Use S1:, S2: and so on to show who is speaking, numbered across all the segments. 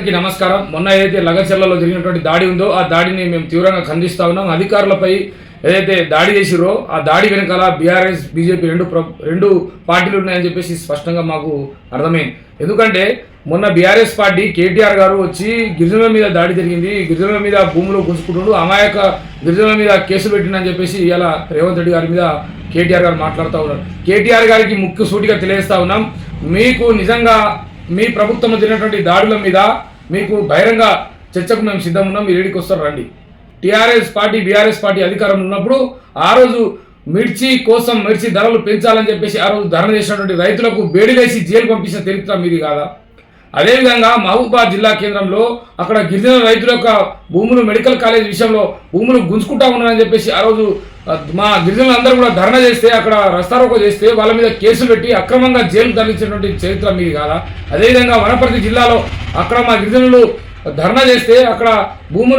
S1: అందరికీ నమస్కారం. మొన్న ఏదైతే లగచర్లలో జరిగినటువంటి దాడి ఉందో ఆ దాడిని మేము తీవ్రంగా ఖండిస్తా ఉన్నాం. అధికారులపై ఏదైతే దాడి చేసిరో ఆ దాడి వెనకాల బీఆర్ఎస్ బీజేపీ రెండు పార్టీలు ఉన్నాయని చెప్పేసి స్పష్టంగా మాకు అర్థమైంది. ఎందుకంటే మొన్న బీఆర్ఎస్ పార్టీ కేటీఆర్ గారు వచ్చి గిరిజనుల మీద దాడి జరిగింది, గిరిజనుల మీద భూములు గుంజుకుంటున్నాడు, అమాయక గిరిజనుల మీద కేసులు పెట్టిందని చెప్పేసి ఇలా రేవంత్ రెడ్డి గారి మీద కేటీఆర్ గారు మాట్లాడుతూ ఉన్నారు. కేటీఆర్ గారికి ముఖ్య సూటిగా తెలియజేస్తా ఉన్నాం, మీకు నిజంగా మీ ప్రభుత్వంలో జరిగినటువంటి దాడుల మీద మీకు బహిరంగ చర్చకు మేము సిద్ధం ఉన్నాం, మీరు ఏడికి వస్తారు రండి. టీఆర్ఎస్ పార్టీ బీఆర్ఎస్ పార్టీ అధికారంలో ఉన్నప్పుడు ఆ రోజు మిర్చి ధరలు పెంచాలని చెప్పేసి ఆ రోజు ధరణ చేసినటువంటి రైతులకు బేడిలేసి జైలు పంపించిన చరిత్ర మీది కాదా? అదేవిధంగా మహబూబాబాద్ జిల్లా కేంద్రంలో అక్కడ గిరిజన రైతుల యొక్క భూములు మెడికల్ కాలేజ్ విషయంలో భూములు గుంజుకుంటా ఉన్నారని చెప్పేసి ఆ రోజు మా గిరిజనులందరూ కూడా ధర్నా చేస్తే, అక్కడ రస్తారోకో చేస్తే వాళ్ళ మీద కేసులు పెట్టి అక్రమంగా జైలు తరలించినటువంటి చరిత్ర మీది కాదా? అదేవిధంగా వనపర్తి జిల్లాలో అక్కడ మా గిరిజనులు ధర్నా చేస్తే అక్కడ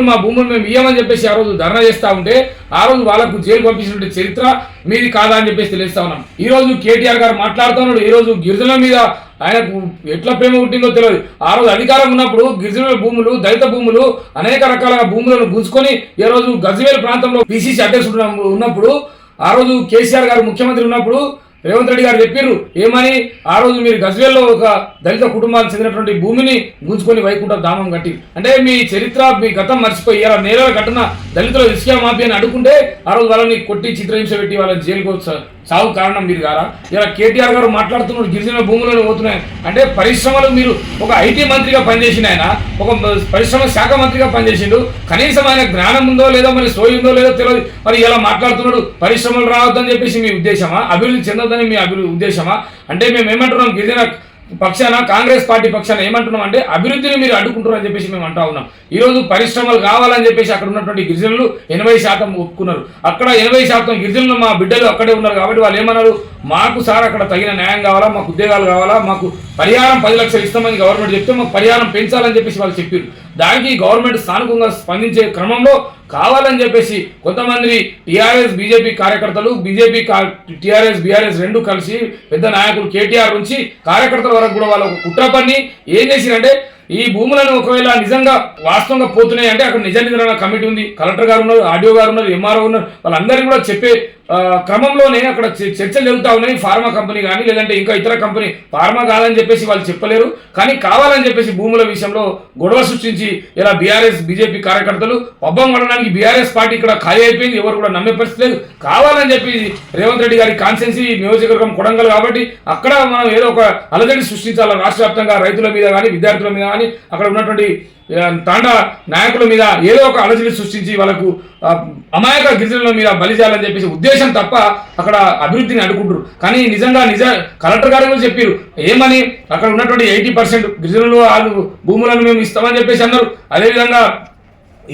S1: మా భూములు మేము ఇయ్యమని చెప్పేసి ఆ రోజు ధర్నా చేస్తూ ఉంటే ఆ రోజు వాళ్ళకు జైలు పంపించినటువంటి చరిత్ర మీది కాదా అని చెప్పేసి తెలియజేస్తా ఉన్నాం. ఈ రోజు కేటీఆర్ గారు మాట్లాడుతున్నాడు, ఈ రోజు గిరిజనుల మీద ఆయనకు ఎట్లా ప్రేమ పుట్టిందో తెలియదు. ఆ రోజు అధికారం ఉన్నప్పుడు గిరిజనుల భూములు, దళిత భూములు, అనేక రకాల భూములను గుంజుకొని ఈ రోజు గజ్వేల్ ప్రాంతంలో పిసిసి అధ్యక్షుడు ఉన్నప్పుడు ఆ రోజు కేసీఆర్ గారు ముఖ్యమంత్రి ఉన్నప్పుడు రేవంత్ రెడ్డి గారు చెప్పారు ఏమని, ఆ రోజు మీరు గజ్వేల్లో ఒక దళిత కుటుంబానికి చెందినటువంటి భూమిని గుంజుకొని వైకుంఠ ధామం కట్టి, అంటే మీ చరిత్ర మీ గతం మర్చిపోయి ఇలా నేరాల ఘటన దళితుల ఇసుక మాఫియా అని అడుగుకుంటే ఆ రోజు వాళ్ళని కొట్టి చిత్రహింస పెట్టి వాళ్ళని జైలుకు సాగు కారణం మీరు కారా? ఇలా కేటీఆర్ గారు మాట్లాడుతున్నారు గిరిజన భూములను పోతున్నాయి అంటే పరిశ్రమలు, మీరు ఒక ఐటీ మంత్రిగా పనిచేసిన ఆయన ఒక పరిశ్రమ శాఖ మంత్రిగా పనిచేసిండు, కనీసం ఆయన జ్ఞానం ఉందో లేదో మరి సోయి ఉందో లేదో తెలియదు. మరి ఇలా మాట్లాడుతున్నాడు పరిశ్రమలు రావద్దని చెప్పేసి మీ ఉద్దేశమా? అభివృద్ధి చెందొద్దని మీ ఉద్దేశమా? అంటే మేము ఏమంటున్నాం, గిరిజన పక్షాన కాంగ్రెస్ పార్టీ పక్షాన ఏమంటున్నాం అంటే అభివృద్ధిని మీరు అడ్డుకుంటారు అని చెప్పేసి మేము అంటా ఉన్నాం. ఈ రోజు పరిశ్రమలు కావాలని చెప్పేసి అక్కడ ఉన్నటువంటి గిరిజనులు 80% ఒప్పుకున్నారు. అక్కడ 80% గిరిజనులు మా బిడ్డలు అక్కడే ఉన్నారు కాబట్టి వాళ్ళు ఏమన్నారు, మాకు సార్ అక్కడ తగిన న్యాయం కావాలా, మాకు ఉద్యోగాలు కావాలా, మాకు పరిహారం 10 లక్షలు ఇస్తామని గవర్నమెంట్ చెప్తే మాకు పరిహారం పెంచాలని చెప్పేసి వాళ్ళు చెప్పారు. దానికి గవర్నమెంట్ స్థానికంగా స్పందించే క్రమంలో కావాలని చెప్పేసి కొంతమంది టీఆర్ఎస్ బీజేపీ కార్యకర్తలు, టీఆర్ఎస్ బీఆర్ఎస్ రెండు కలిసి పెద్ద నాయకులు కేటీఆర్ నుంచి కార్యకర్తల వరకు కూడా వాళ్ళు కుట్ర పన్ని ఏం చేసిరంటే, ఈ భూములను ఒకవేళ నిజంగా వాస్తవంగా పోతున్నాయి అంటే అక్కడ నిజ నిర్ధారణ కమిటీ ఉంది, కలెక్టర్ గారు ఉన్నారు, ఆర్డీఓ గారు ఉన్నారు, ఎంఆర్ఓ ఉన్నారు, వాళ్ళందరికీ కూడా చెప్పే క్రమంలోనే అక్కడ చర్చలు జరుగుతూ ఉన్నాయి. ఫార్మా కంపెనీ కానీ లేదంటే ఇంకా ఇతర కంపెనీ, ఫార్మా కాదని చెప్పేసి వాళ్ళు చెప్పలేరు, కానీ కావాలని చెప్పేసి భూముల విషయంలో గొడవ సృష్టించి ఇలా బీఆర్ఎస్ బీజేపీ కార్యకర్తలు పబ్బం పడడానికి బీఆర్ఎస్ పార్టీ ఇక్కడ ఖాళీ అయిపోయింది, ఎవరు కూడా నమ్మే పరిస్థితి లేదు. కావాలని చెప్పి రేవంత్ రెడ్డి గారి కాన్స్టిట్యున్సీ నియోజకవర్గం కొడంగల్ కాబట్టి అక్కడ మనం ఏదో ఒక అలజడి సృష్టించాలి రాష్ట్ర వ్యాప్తంగా, రైతుల మీద కానీ విద్యార్థుల మీద కానీ అక్కడ ఉన్నటువంటి తాండా నాయకుల మీద ఏదో ఒక అలజడి సృష్టించి వాళ్ళకు అమాయక గిరిజనుల మీద బలి చేయాలని చెప్పేసి ఉద్దేశం తప్ప అక్కడ అభివృద్ధిని అడ్డుకుంటారు. కానీ నిజంగా కలెక్టర్ గారు కూడా చెప్పారు ఏమని, అక్కడ ఉన్నటువంటి 80% గిరిజనులు వాళ్ళు భూములను మేము ఇస్తామని చెప్పేసి అన్నారు. అదేవిధంగా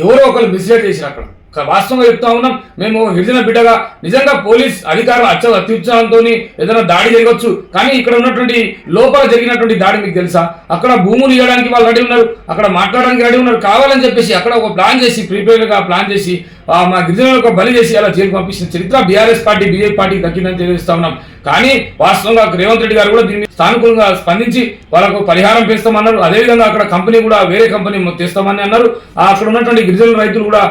S1: ఎవరో ఒకరు మిస్లీడ్ చేశారు. అక్కడ వాస్తవంగా చెప్తా ఉన్నాం, మేము గిరిజన బిడ్డగా నిజంగా పోలీస్ అధికారులు అత్యుత్సాహంతో ఏదైనా దాడి జరగవచ్చు, కానీ ఇక్కడ ఉన్నటువంటి లోపల జరిగినటువంటి దాడి మీకు తెలుసా? అక్కడ భూములు ఇవ్వడానికి వాళ్ళు రెడీ ఉన్నారు, అక్కడ మాట్లాడడానికి రెడీ ఉన్నారు, కావాలని చెప్పేసి అక్కడ ఒక ప్లాన్ చేసి ప్రీపేర్గా ప్లాన్ చేసి మా గిరిజనులకు బలి చేసి అలా జైలు పంపించిన చరిత్ర బీఆర్ఎస్ పార్టీ బీజేపీ పార్టీకి దక్కిందని తెలియజేస్తా ఉన్నాం. కానీ వాస్తవంగా రేవంత్ రెడ్డి గారు కూడా దీన్ని స్థానికంగా స్పందించి వాళ్ళకు పరిహారం పెంచుతామన్నారు. అదేవిధంగా అక్కడ కంపెనీ కూడా వేరే కంపెనీ తెస్తామని అన్నారు. అక్కడ ఉన్నటువంటి గిరిజనుల రైతులు కూడా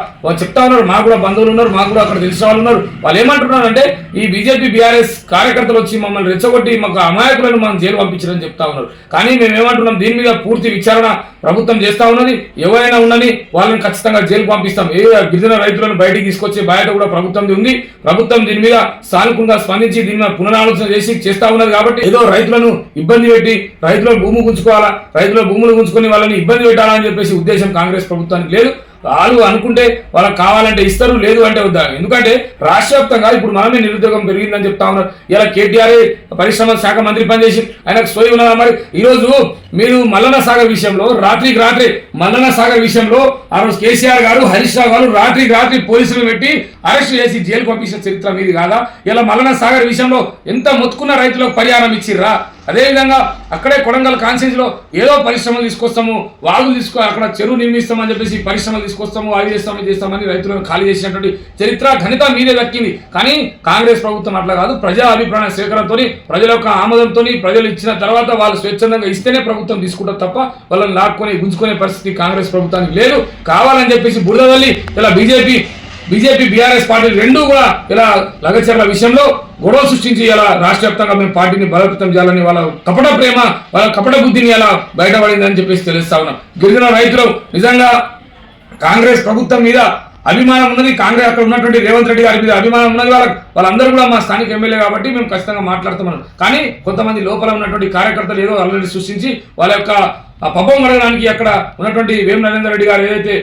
S1: చెప్తా ఉన్నారు, మాకు కూడా బంధువులు ఉన్నారు, మాకు కూడా అక్కడ తెలిసిన వాళ్ళు ఉన్నారు. వాళ్ళు ఏమంటున్నారంటే ఈ బీజేపీ బీఆర్ఎస్ కార్యకర్తలు వచ్చి మమ్మల్ని రెచ్చగొట్టి మాకు అమాయకులను మనం జైలు పంపించారని చెప్తా ఉన్నారు. కానీ మేము ఏమంటున్నాం, దీని మీద పూర్తి విచారణ ప్రభుత్వం చేస్తా ఉన్నది, ఎవరైనా ఉన్నది వాళ్ళని ఖచ్చితంగా జైలు పంపిస్తాం. ఏ గిరిజన రైతులను బయటికి తీసుకొచ్చే బాధ్యత కూడా ప్రభుత్వంది ఉంది. ప్రభుత్వం దీని మీద స్థానికంగా స్పందించి దీని మీద పునరాలోచన చేస్తా ఉన్నది. కాబట్టి ఏదో రైతులను ఇబ్బంది పెట్టి రైతుల భూమి గుంజుకోవాలా, రైతుల భూములు గుంజుకొని వాళ్ళని ఇబ్బంది పెట్టాలని చెప్పేసి ఉద్దేశం కాంగ్రెస్ ప్రభుత్వానికి లేదు. వాళ్ళు అనుకుంటే వాళ్ళకి కావాలంటే ఇస్తారు, లేదు అంటే వద్దా. ఎందుకంటే రాష్ట్ర వ్యాప్తంగా ఇప్పుడు మనమే నిరుద్యోగం పెరిగిందని చెప్తా ఉన్నారు. ఇలా కేటీఆర్ పరిశ్రమ శాఖ మంత్రి పనిచేసి ఆయనకు సోయి ఉన్నదా? మరి ఈరోజు మీరు మల్లన్న సాగర్ విషయంలో రాత్రికి రాత్రి మల్లన్న సాగర్ విషయంలో ఆ రోజు కేసీఆర్ గారు హరీష్ రావు గారు రాత్రికి రాత్రి పోలీసులు పెట్టి అరెస్ట్ చేసి జైలు పంపించిన చరిత్ర మీది కాదా? ఇలా మల్లన్న సాగర్ విషయంలో ఎంత మొత్తుకున్న రైతులకు పరిహారం ఇచ్చిర్రా? అదేవిధంగా అక్కడే కొడంగల్ కాన్స్టిట్యూన్సీలో ఏదో పరిశ్రమలు తీసుకొస్తాము, వాగులు అక్కడ చెరువు నిర్మిస్తామని చెప్పేసి పరిశ్రమలు తీసుకొస్తాము, అవి చేస్తామని రైతులను ఖాళీ చేసినటువంటి చరిత్ర ఘనత మీదే దక్కింది. కానీ కాంగ్రెస్ ప్రభుత్వం అట్లా కాదు. ప్రజా అభిప్రాయ సేకరణతో, ప్రజల యొక్క ఆమోదంతో, ప్రజలు ఇచ్చిన తర్వాత వాళ్ళు స్వచ్ఛందంగా ఇస్తేనే ప్రభుత్వం తీసుకుంటారు తప్ప వాళ్ళని లాక్కొని గుంజుకునే పరిస్థితి కాంగ్రెస్ ప్రభుత్వానికి లేదు. కావాలని చెప్పేసి బురదవల్లి ఇలా బీజేపీ బీఆర్ఎస్ పార్టీలు రెండూ కూడా ఇలా లగచర్ల విషయంలో గొడవ సృష్టించి ఇలా రాష్ట్ర వ్యాప్తంగా మేము పార్టీని బలోపేతం చేయాలని వాళ్ళ కపట ప్రేమ, వాళ్ళ కపట బుద్ధిని ఇలా బయటపడిందని చెప్పేసి తెలుస్తా ఉన్నాం. గిరిజన రైతులు నిజంగా కాంగ్రెస్ ప్రభుత్వం మీద అభిమానం ఉన్నది, కాంగ్రెస్ అక్కడ ఉన్నటువంటి రేవంత్ రెడ్డి గారి మీద అభిమానం ఉన్నది. వాళ్ళందరూ కూడా మా స్థానిక ఎమ్మెల్యే కాబట్టి మేము ఖచ్చితంగా మాట్లాడుతున్నాం. కానీ కొంతమంది లోపల ఉన్నటువంటి కార్యకర్తలు ఏదో అల్లరి సృష్టించి వాళ్ళ యొక్క పబ్బం గడగడానికి అక్కడ ఉన్నటువంటి వేం నరేందర్ రెడ్డి గారు ఏదైతే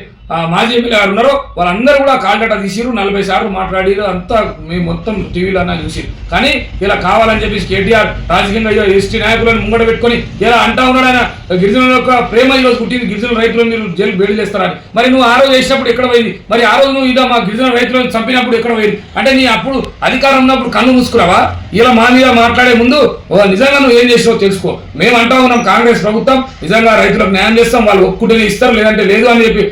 S1: మాజీ ఎమ్మెల్యే గారు ఉన్నారో వాళ్ళందరూ కూడా కాల్డట తీసిరు, 40 సార్లు మాట్లాడిరు, అంతా మేము మొత్తం టీవీలో అన్నా చూసి. కానీ ఇలా కావాలని చెప్పేసి కేటీఆర్ రాజకీయంగా ఎస్టీ నాయకులను ముంగడ పెట్టుకొని ఇలా అంటా ఉన్నాడు. ఆయన గిరిజనుల యొక్క ప్రేమ ఈరోజు పుట్టింది, గిరిజన రైతులు మీరు జైలు బేడి చేస్తారని. మరి నువ్వు ఆ రోజు చేసినప్పుడు ఎక్కడ పోయింది? మరి ఆ రోజు నువ్వు ఇదా మా గిరిజన రైతులను చంపినప్పుడు ఎక్కడ పోయింది? అంటే నీ అప్పుడు అధికారం ఉన్నప్పుడు కన్ను మూసుకురావా? ఇలా మా మీద మాట్లాడే ముందు నిజంగా నువ్వు ఏం చేసావో తెలుసుకో. మేము అంటా ఉన్నాం కాంగ్రెస్ ప్రభుత్వం నిజంగా రైతులకు న్యాయం చేస్తాం, వాళ్ళు ఒప్పుకుంటేనే ఇస్తారు, లేదంటే లేదు అని చెప్పి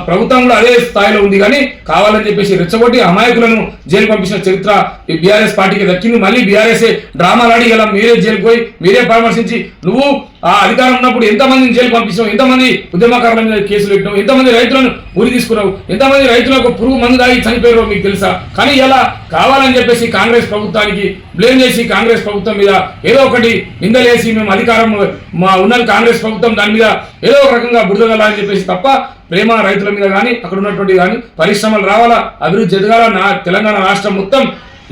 S1: ప్రభుత్వం కూడా అదే స్థాయిలో ఉంది. కానీ కావాలని చెప్పేసి రెచ్చగొట్టి అమాయకులను జైలు పంపించిన చరిత్ర ఈ బీఆర్ఎస్ పార్టీకి దక్కింది. మళ్ళీ బీఆర్ఎస్ డ్రామాలాడి ఇలా మీరే జైలుకు పోయి మీరే పరామర్శించి నువ్వు ఆ అధికారం ఉన్నప్పుడు ఎంతమందిని జైలు పంపించావు, ఎంతమంది ఉద్యమకారుల మీద కేసులు పెట్టినావు, ఎంతమంది రైతులను ఉరి తీసుకున్నావు, ఎంతమంది రైతులకు పురుగు మందు దాగి చనిపోయారో మీకు తెలుసా? కానీ ఇలా కావాలని చెప్పేసి కాంగ్రెస్ ప్రభుత్వానికి బ్లేమ్ చేసి కాంగ్రెస్ ప్రభుత్వం మీద ఏదో ఒకటి నిందలేసి మేము అధికారం మా ఉన్నది కాంగ్రెస్ ప్రభుత్వం దాని మీద ఏదో ఒక రకంగా బురదలని చెప్పేసి తప్ప ప్రేమ రైతుల మీద కానీ అక్కడ ఉన్నటువంటి కానీ పరిశ్రమలు రావాలా, అభివృద్ధి జరగాల. తెలంగాణ రాష్ట్రం మొత్తం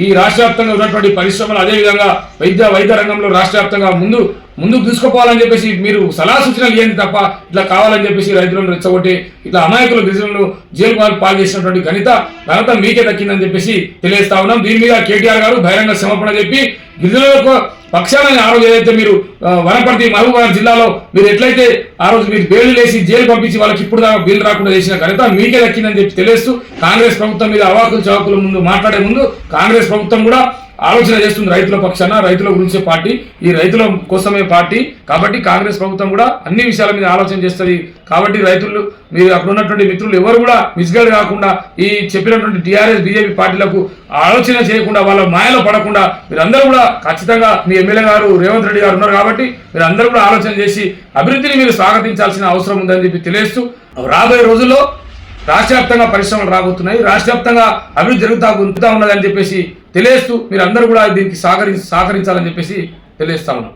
S1: ఈ రాష్ట్ర వ్యాప్తంగా ఉన్నటువంటి పరిశ్రమలు అదేవిధంగా వైద్య రంగంలో రాష్ట్ర వ్యాప్తంగా ముందుకు తీసుకుపోవాలని చెప్పేసి మీరు సలహా సూచనలు ఇవ్వండి తప్ప ఇట్లా కావాలని చెప్పేసి రైతులను రెచ్చగొట్టి ఇట్లా అమాయకులు గిరిజనులు జైలు పాలు చేసినటువంటి ఘనత మీకే దక్కిందని చెప్పేసి తెలియజేస్తా ఉన్నాం. దీని మీద కేటీఆర్ గారు బహిరంగ క్షమాపణ చెప్పి గిరిజనులకు పక్షాలని ఆ రోజు ఏదైతే మీరు వనపర్తి మహబూబాబాద్ జిల్లాలో మీరు ఎట్లయితే ఆ రోజు మీరు బెయిల్ వేసి జైలు పంపించి వాళ్ళకి ఇప్పుడు దాకా బెయిల్ రాకుండా చేసిన ఘనత మీకే దక్కిందని చెప్పి తెలియజేస్తూ కాంగ్రెస్ ప్రభుత్వం మీద అవాకులు చవాకుల ముందు మాట్లాడే ముందు కాంగ్రెస్ ప్రభుత్వం కూడా ఆలోచన చేస్తుంది రైతుల పక్షాన, రైతుల గురించే పార్టీ, ఈ రైతుల కోసమే పార్టీ. కాబట్టి కాంగ్రెస్ ప్రభుత్వం కూడా అన్ని విషయాల మీద ఆలోచన చేస్తుంది. కాబట్టి రైతులు మీరు అక్కడ ఉన్నటువంటి మిత్రులు ఎవరు కూడా మిస్గైడ్ కాకుండా ఈ చెప్పినటువంటి టీఆర్ఎస్ బీజేపీ పార్టీలకు ఆలోచన చేయకుండా వాళ్ళ మాయలో పడకుండా మీరందరూ కూడా ఖచ్చితంగా మీ ఎమ్మెల్యే గారు రేవంత్ రెడ్డి గారు ఉన్నారు కాబట్టి మీరందరూ కూడా ఆలోచన చేసి అభివృద్ధిని మీరు స్వాగతించాల్సిన అవసరం ఉందని చెప్పి తెలియజేస్తూ రాబోయే రోజుల్లో రాష్ట్ర వ్యాప్తంగా పరిశ్రమలు రాబోతున్నాయి, రాష్ట్ర వ్యాప్తంగా అభివృద్ధి జరుగుతూ ఉన్నదని చెప్పేసి తెలియజేస్తూ మీరు అందరూ కూడా దీనికి సహకరించాలని చెప్పేసి తెలియజేస్తా ఉన్నాం.